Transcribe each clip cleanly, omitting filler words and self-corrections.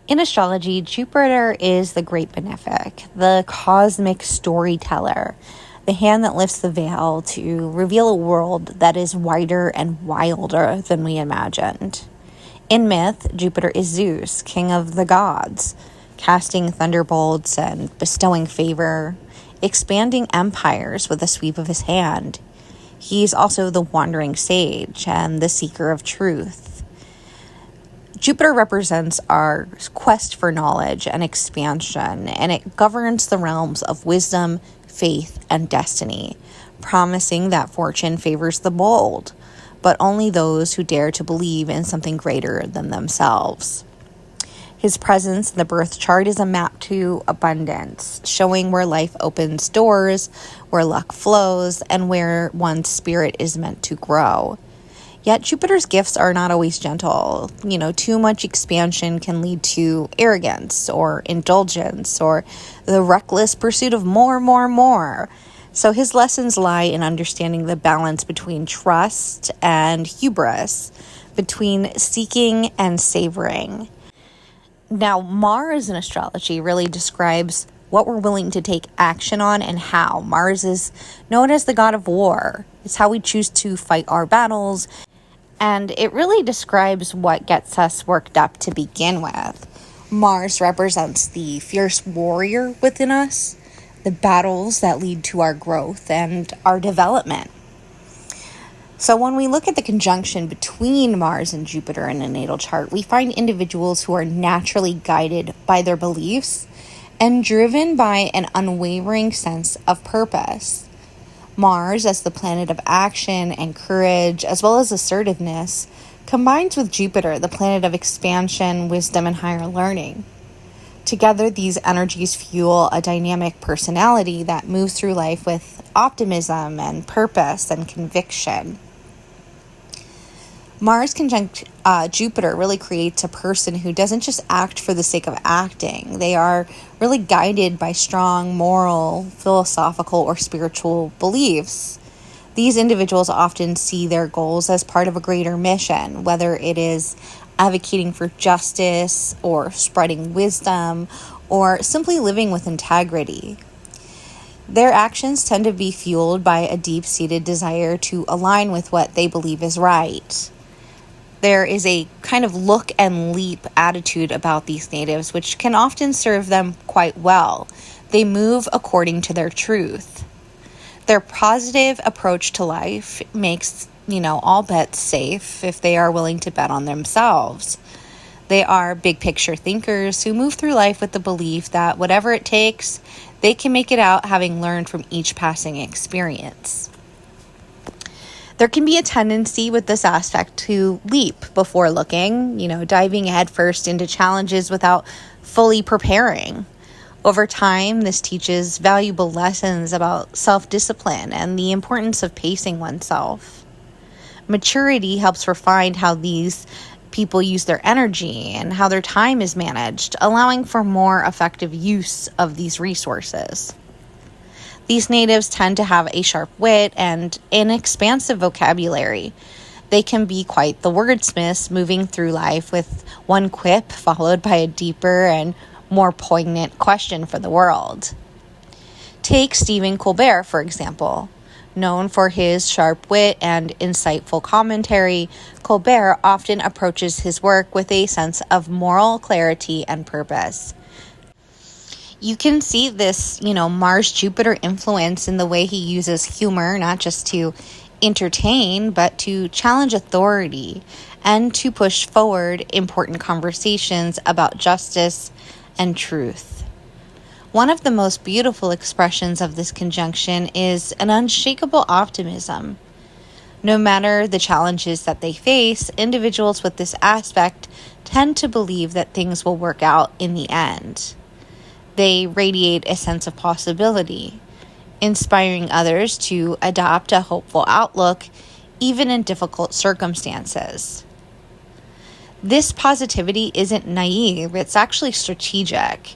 In astrology, Jupiter is the great benefic, the cosmic storyteller, the hand that lifts the veil to reveal a world that is wider and wilder than we imagined. In myth, Jupiter is Zeus, king of the gods, casting thunderbolts and bestowing favor, expanding empires with a sweep of his hand. He's also the wandering sage and the seeker of truth. Jupiter represents our quest for knowledge and expansion, and it governs the realms of wisdom, faith, and destiny, promising that fortune favors the bold, but only those who dare to believe in something greater than themselves. His presence in the birth chart is a map to abundance, showing where life opens doors, where luck flows, and where one's spirit is meant to grow. Yet Jupiter's gifts are not always gentle. Too much expansion can lead to arrogance or indulgence or the reckless pursuit of more. So his lessons lie in understanding the balance between trust and hubris, between seeking and savoring. Now, Mars in astrology really describes what we're willing to take action on and how. Mars is known as the god of war. It's how we choose to fight our battles. And it really describes what gets us worked up to begin with. Mars represents the fierce warrior within us, the battles that lead to our growth and our development. So when we look at the conjunction between Mars and Jupiter in a natal chart, we find individuals who are naturally guided by their beliefs and driven by an unwavering sense of purpose. Mars, as the planet of action and courage, as well as assertiveness, combines with Jupiter, the planet of expansion, wisdom, and higher learning. Together, these energies fuel a dynamic personality that moves through life with optimism and purpose and conviction. Mars conjunct Jupiter really creates a person who doesn't just act for the sake of acting. They are really guided by strong moral, philosophical, or spiritual beliefs. These individuals often see their goals as part of a greater mission, whether it is advocating for justice or spreading wisdom or simply living with integrity. Their actions tend to be fueled by a deep-seated desire to align with what they believe is right. There is a kind of look and leap attitude about these natives, which can often serve them quite well. They move according to their truth. Their positive approach to life makes, all bets safe if they are willing to bet on themselves. They are big picture thinkers who move through life with the belief that whatever it takes, they can make it out having learned from each passing experience. There can be a tendency with this aspect to leap before looking, diving headfirst into challenges without fully preparing. Over time, this teaches valuable lessons about self-discipline and the importance of pacing oneself. Maturity helps refine how these people use their energy and how their time is managed, allowing for more effective use of these resources. These natives tend to have a sharp wit and an expansive vocabulary. They can be quite the wordsmiths, moving through life with one quip followed by a deeper and more poignant question for the world. Take Stephen Colbert, for example. Known for his sharp wit and insightful commentary, Colbert often approaches his work with a sense of moral clarity and purpose. You can see this, Mars-Jupiter influence in the way he uses humor, not just to entertain, but to challenge authority and to push forward important conversations about justice and truth. One of the most beautiful expressions of this conjunction is an unshakable optimism. No matter the challenges that they face, individuals with this aspect tend to believe that things will work out in the end. They radiate a sense of possibility, inspiring others to adopt a hopeful outlook even in difficult circumstances. This positivity isn't naive, it's actually strategic.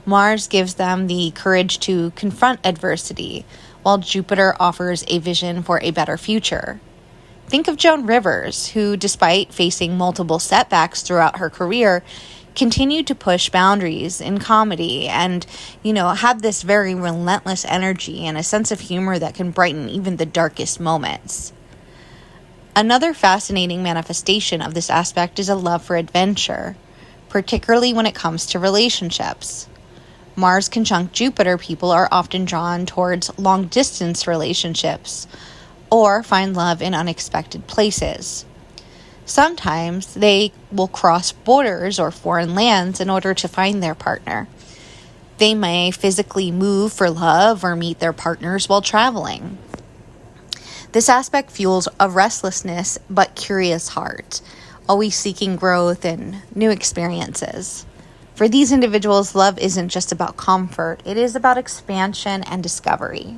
Mars gives them the courage to confront adversity, while Jupiter offers a vision for a better future. Think of Joan Rivers, who, despite facing multiple setbacks throughout her career, continued to push boundaries in comedy and, had this very relentless energy and a sense of humor that can brighten even the darkest moments. Another fascinating manifestation of this aspect is a love for adventure, particularly when it comes to relationships. Mars conjunct Jupiter people are often drawn towards long-distance relationships or find love in unexpected places. Sometimes they will cross borders or foreign lands in order to find their partner. They may physically move for love or meet their partners while traveling. This aspect fuels a restlessness but curious heart, always seeking growth and new experiences. For these individuals, love isn't just about comfort, it is about expansion and discovery.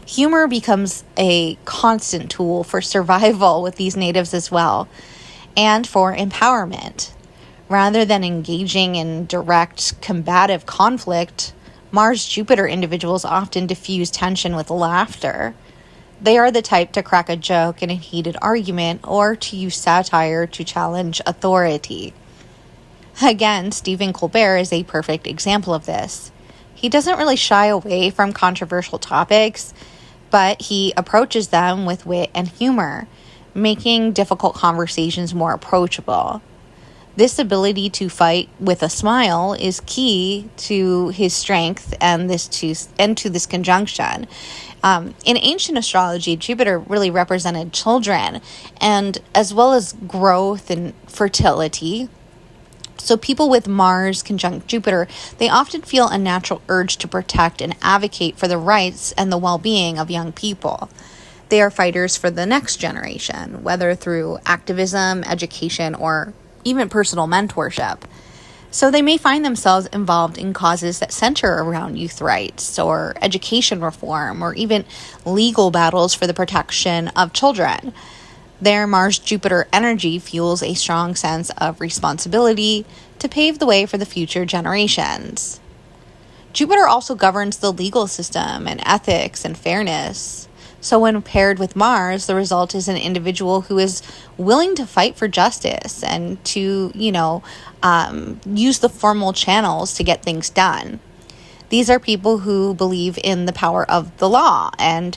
Humor becomes a constant tool for survival with these natives as well, and for empowerment. Rather than engaging in direct combative conflict, Mars-Jupiter individuals often diffuse tension with laughter. They are the type to crack a joke in a heated argument or to use satire to challenge authority. Again, Stephen Colbert is a perfect example of this. He doesn't really shy away from controversial topics, but he approaches them with wit and humor, making difficult conversations more approachable. This ability to fight with a smile is key to his strength and to this conjunction. In ancient astrology, Jupiter really represented children, and as well as growth and fertility. So people with Mars conjunct Jupiter, they often feel a natural urge to protect and advocate for the rights and the well-being of young people. They are fighters for the next generation, whether through activism, education, or even personal mentorship. So they may find themselves involved in causes that center around youth rights or education reform or even legal battles for the protection of children. Their Mars-Jupiter energy fuels a strong sense of responsibility to pave the way for the future generations. Jupiter also governs the legal system and ethics and fairness. So when paired with Mars, the result is an individual who is willing to fight for justice and to, use the formal channels to get things done. These are people who believe in the power of the law and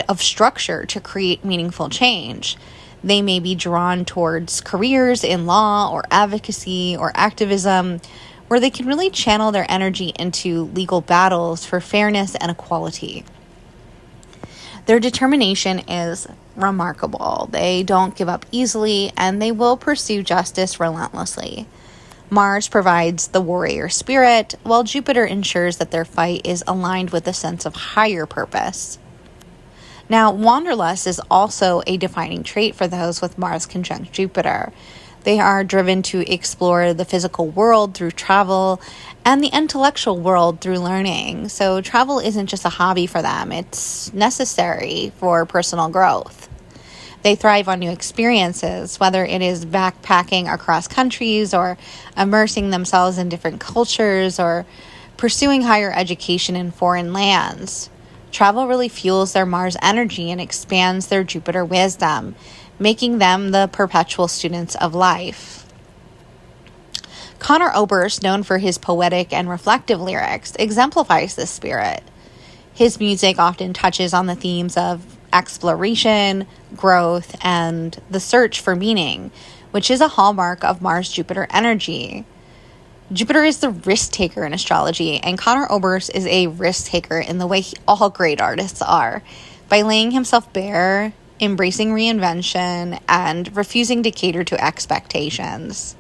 of structure to create meaningful change. They may be drawn towards careers in law or advocacy or activism, where they can really channel their energy into legal battles for fairness and equality. Their determination is remarkable. They don't give up easily, and they will pursue justice relentlessly. Mars provides the warrior spirit, while Jupiter ensures that their fight is aligned with a sense of higher purpose. Now, wanderlust is also a defining trait for those with Mars conjunct Jupiter. They are driven to explore the physical world through travel and the intellectual world through learning. So travel isn't just a hobby for them, it's necessary for personal growth. They thrive on new experiences, whether it is backpacking across countries or immersing themselves in different cultures or pursuing higher education in foreign lands. Travel really fuels their Mars energy and expands their Jupiter wisdom, making them the perpetual students of life. Conor Oberst, known for his poetic and reflective lyrics, exemplifies this spirit. His music often touches on the themes of exploration, growth, and the search for meaning, which is a hallmark of Mars-Jupiter energy. Jupiter is the risk taker in astrology, and Conor Oberst is a risk taker in the way all great artists are, by laying himself bare, embracing reinvention, and refusing to cater to expectations.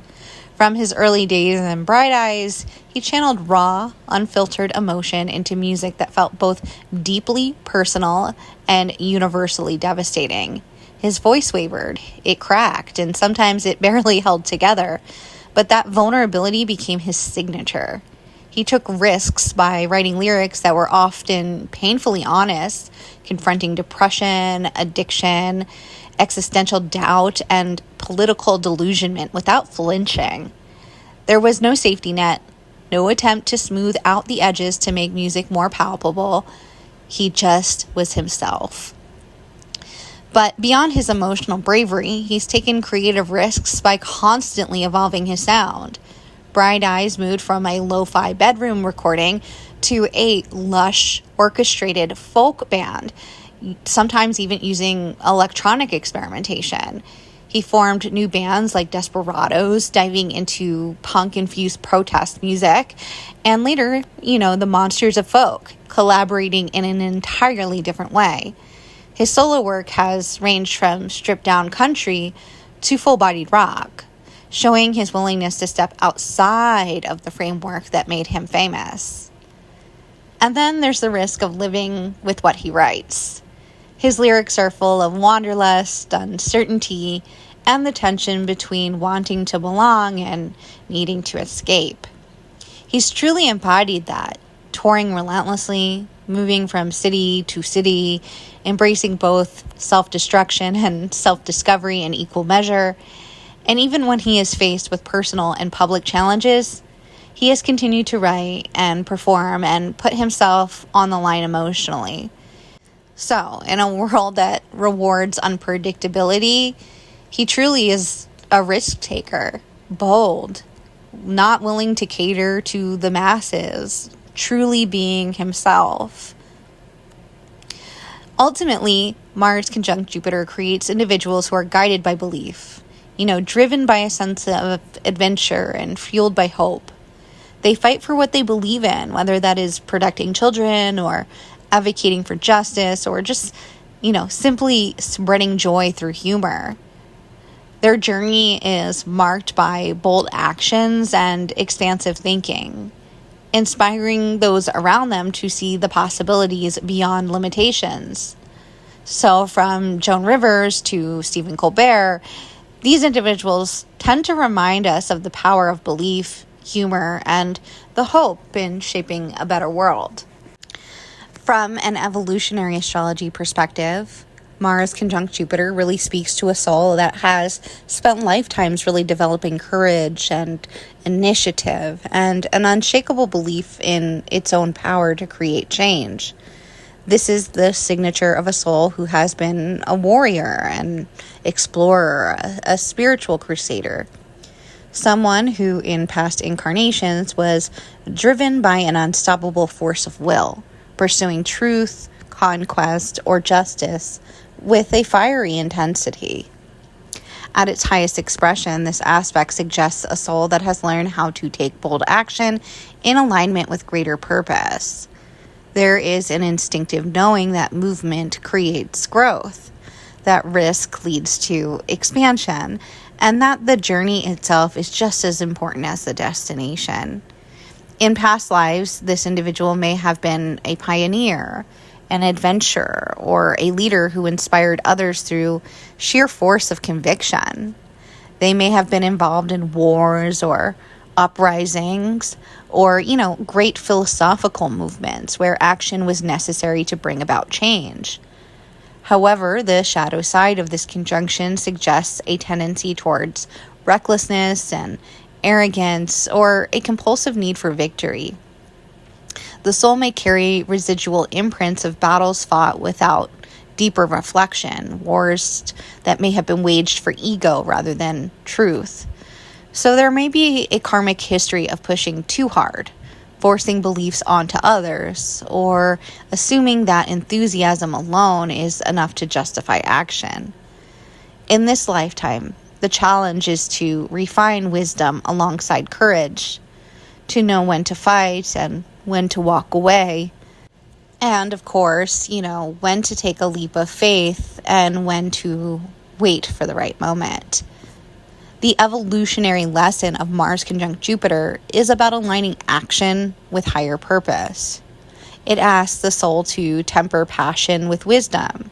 From his early days in Bright Eyes, he channeled raw, unfiltered emotion into music that felt both deeply personal and universally devastating. His voice wavered, it cracked, and sometimes it barely held together. But that vulnerability became his signature. He took risks by writing lyrics that were often painfully honest, confronting depression, addiction, existential doubt, and political delusionment without flinching. There was no safety net, no attempt to smooth out the edges to make music more palpable. He just was himself. But beyond his emotional bravery, he's taken creative risks by constantly evolving his sound. Bright Eyes moved from a lo-fi bedroom recording to a lush, orchestrated folk band, sometimes even using electronic experimentation. He formed new bands like Desperados, diving into punk-infused protest music, and later, the Monsters of Folk, collaborating in an entirely different way. His solo work has ranged from stripped-down country to full-bodied rock, showing his willingness to step outside of the framework that made him famous. And then there's the risk of living with what he writes. His lyrics are full of wanderlust, uncertainty, and the tension between wanting to belong and needing to escape. He's truly embodied that, touring relentlessly, moving from city to city, embracing both self-destruction and self-discovery in equal measure. And even when he is faced with personal and public challenges, he has continued to write and perform and put himself on the line emotionally. So, in a world that rewards unpredictability, he truly is a risk taker, bold, not willing to cater to the masses, truly being himself. Ultimately, Mars conjunct Jupiter creates individuals who are guided by belief, driven by a sense of adventure and fueled by hope. They fight for what they believe in, whether that is protecting children or advocating for justice or just, simply spreading joy through humor. Their journey is marked by bold actions and expansive thinking, inspiring those around them to see the possibilities beyond limitations. So from Joan Rivers to Stephen Colbert, these individuals tend to remind us of the power of belief, humor, and the hope in shaping a better world. From an evolutionary astrology perspective, Mars conjunct Jupiter really speaks to a soul that has spent lifetimes really developing courage and initiative and an unshakable belief in its own power to create change. This is the signature of a soul who has been a warrior, an explorer, a spiritual crusader. Someone who in past incarnations was driven by an unstoppable force of will, pursuing truth, conquest, or justice with a fiery intensity. At its highest expression, this aspect suggests a soul that has learned how to take bold action in alignment with greater purpose. There is an instinctive knowing that movement creates growth, that risk leads to expansion, and that the journey itself is just as important as the destination. In past lives, this individual may have been a pioneer, an adventurer, or a leader who inspired others through sheer force of conviction. They may have been involved in wars or uprisings or, great philosophical movements where action was necessary to bring about change. However, the shadow side of this conjunction suggests a tendency towards recklessness and arrogance, or a compulsive need for victory. The soul may carry residual imprints of battles fought without deeper reflection, wars that may have been waged for ego rather than truth. So there may be a karmic history of pushing too hard, forcing beliefs onto others, or assuming that enthusiasm alone is enough to justify action. In this lifetime, the challenge is to refine wisdom alongside courage, to know when to fight and when to walk away, and of course, when to take a leap of faith and when to wait for the right moment. The evolutionary lesson of Mars conjunct Jupiter is about aligning action with higher purpose. It asks the soul to temper passion with wisdom,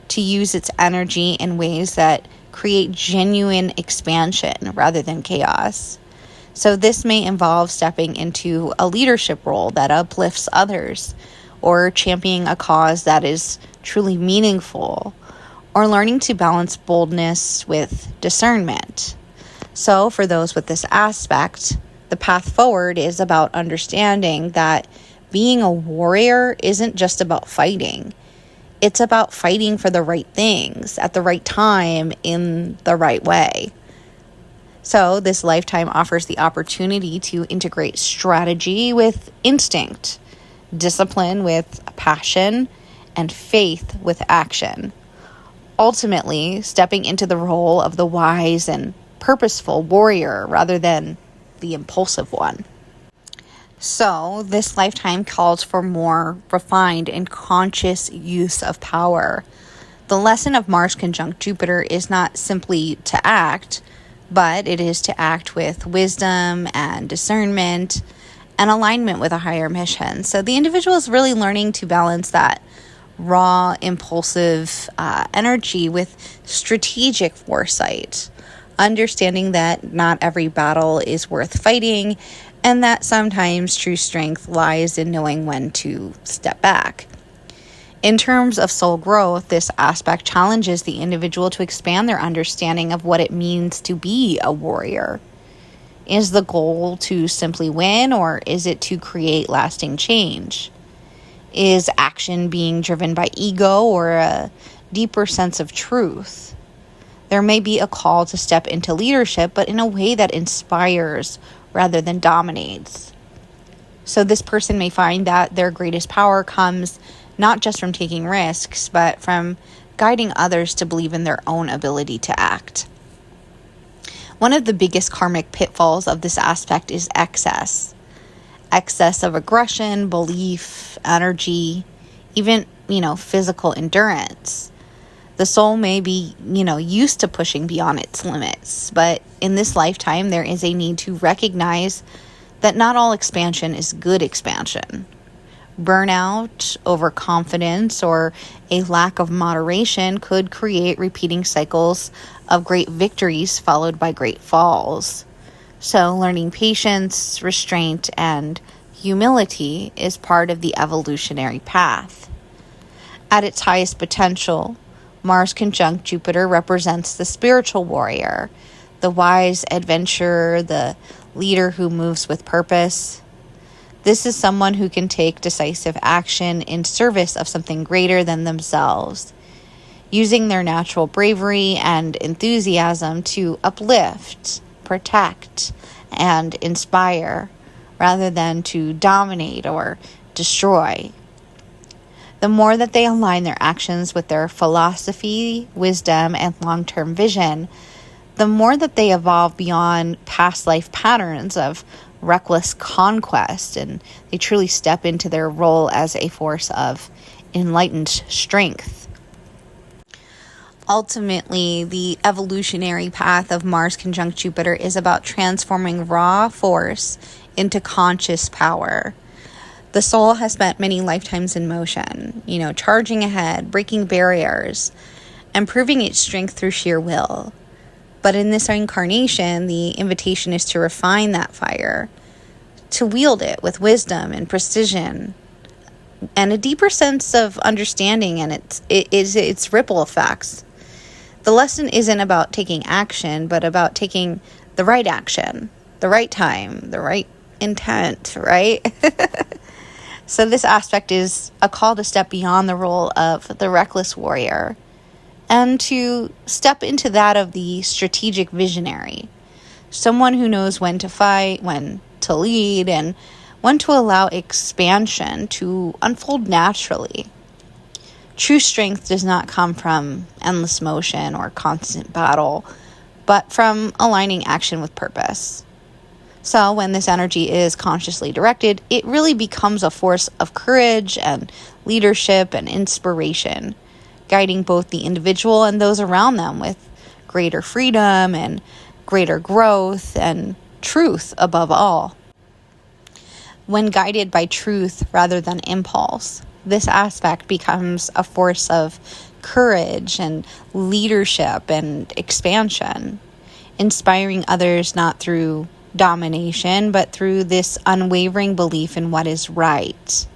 to use its energy in ways that create genuine expansion rather than chaos. So this may involve stepping into a leadership role that uplifts others, or championing a cause that is truly meaningful, or learning to balance boldness with discernment. So for those with this aspect, the path forward is about understanding that being a warrior isn't just about fighting. It's about fighting for the right things at the right time in the right way. So this lifetime offers the opportunity to integrate strategy with instinct, discipline with passion, and faith with action. Ultimately, stepping into the role of the wise and purposeful warrior rather than the impulsive one. So, this lifetime calls for more refined and conscious use of power. The lesson of Mars conjunct Jupiter is not simply to act, but it is to act with wisdom and discernment and alignment with a higher mission. So, the individual is really learning to balance that raw, impulsive energy with strategic foresight, understanding that not every battle is worth fighting, and that sometimes true strength lies in knowing when to step back. In terms of soul growth, this aspect challenges the individual to expand their understanding of what it means to be a warrior. Is the goal to simply win, or is it to create lasting change? Is action being driven by ego or a deeper sense of truth? There may be a call to step into leadership, but in a way that inspires rather than dominates. So this person may find that their greatest power comes not just from taking risks, but from guiding others to believe in their own ability to act. One of the biggest karmic pitfalls of this aspect is excess. Excess of aggression, belief, energy, even, physical endurance. The soul may be, used to pushing beyond its limits, but in this lifetime, there is a need to recognize that not all expansion is good expansion. Burnout, overconfidence, or a lack of moderation could create repeating cycles of great victories followed by great falls. So learning patience, restraint, and humility is part of the evolutionary path. At its highest potential, Mars conjunct Jupiter represents the spiritual warrior, the wise adventurer, the leader who moves with purpose. This is someone who can take decisive action in service of something greater than themselves, using their natural bravery and enthusiasm to uplift, protect, and inspire, rather than to dominate or destroy. The more that they align their actions with their philosophy, wisdom, and long-term vision, the more that they evolve beyond past life patterns of reckless conquest, and they truly step into their role as a force of enlightened strength. Ultimately, the evolutionary path of Mars conjunct Jupiter is about transforming raw force into conscious power. The soul has spent many lifetimes in motion, charging ahead, breaking barriers, and proving its strength through sheer will. But in this incarnation, the invitation is to refine that fire, to wield it with wisdom and precision, and a deeper sense of understanding and its ripple effects. The lesson isn't about taking action, but about taking the right action, the right time, the right intent, right? So this aspect is a call to step beyond the role of the reckless warrior and to step into that of the strategic visionary, someone who knows when to fight, when to lead, and when to allow expansion to unfold naturally. True strength does not come from endless motion or constant battle, but from aligning action with purpose. So when this energy is consciously directed, it really becomes a force of courage and leadership and inspiration, guiding both the individual and those around them with greater freedom and greater growth and truth above all. When guided by truth rather than impulse, this aspect becomes a force of courage and leadership and expansion, inspiring others not through domination, but through this unwavering belief in what is right.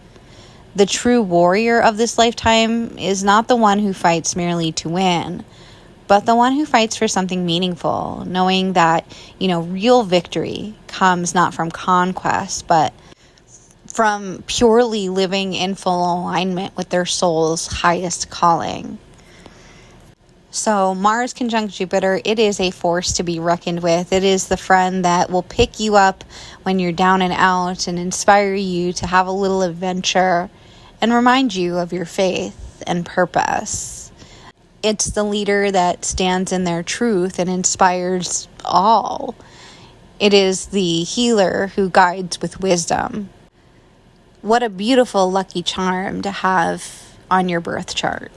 The true warrior of this lifetime is not the one who fights merely to win, but the one who fights for something meaningful, knowing that, real victory comes not from conquest, but from purely living in full alignment with their soul's highest calling. So Mars conjunct Jupiter, it is a force to be reckoned with. It is the friend that will pick you up when you're down and out and inspire you to have a little adventure and remind you of your faith and purpose. It's the leader that stands in their truth and inspires all. It is the healer who guides with wisdom. What a beautiful lucky charm to have on your birth chart.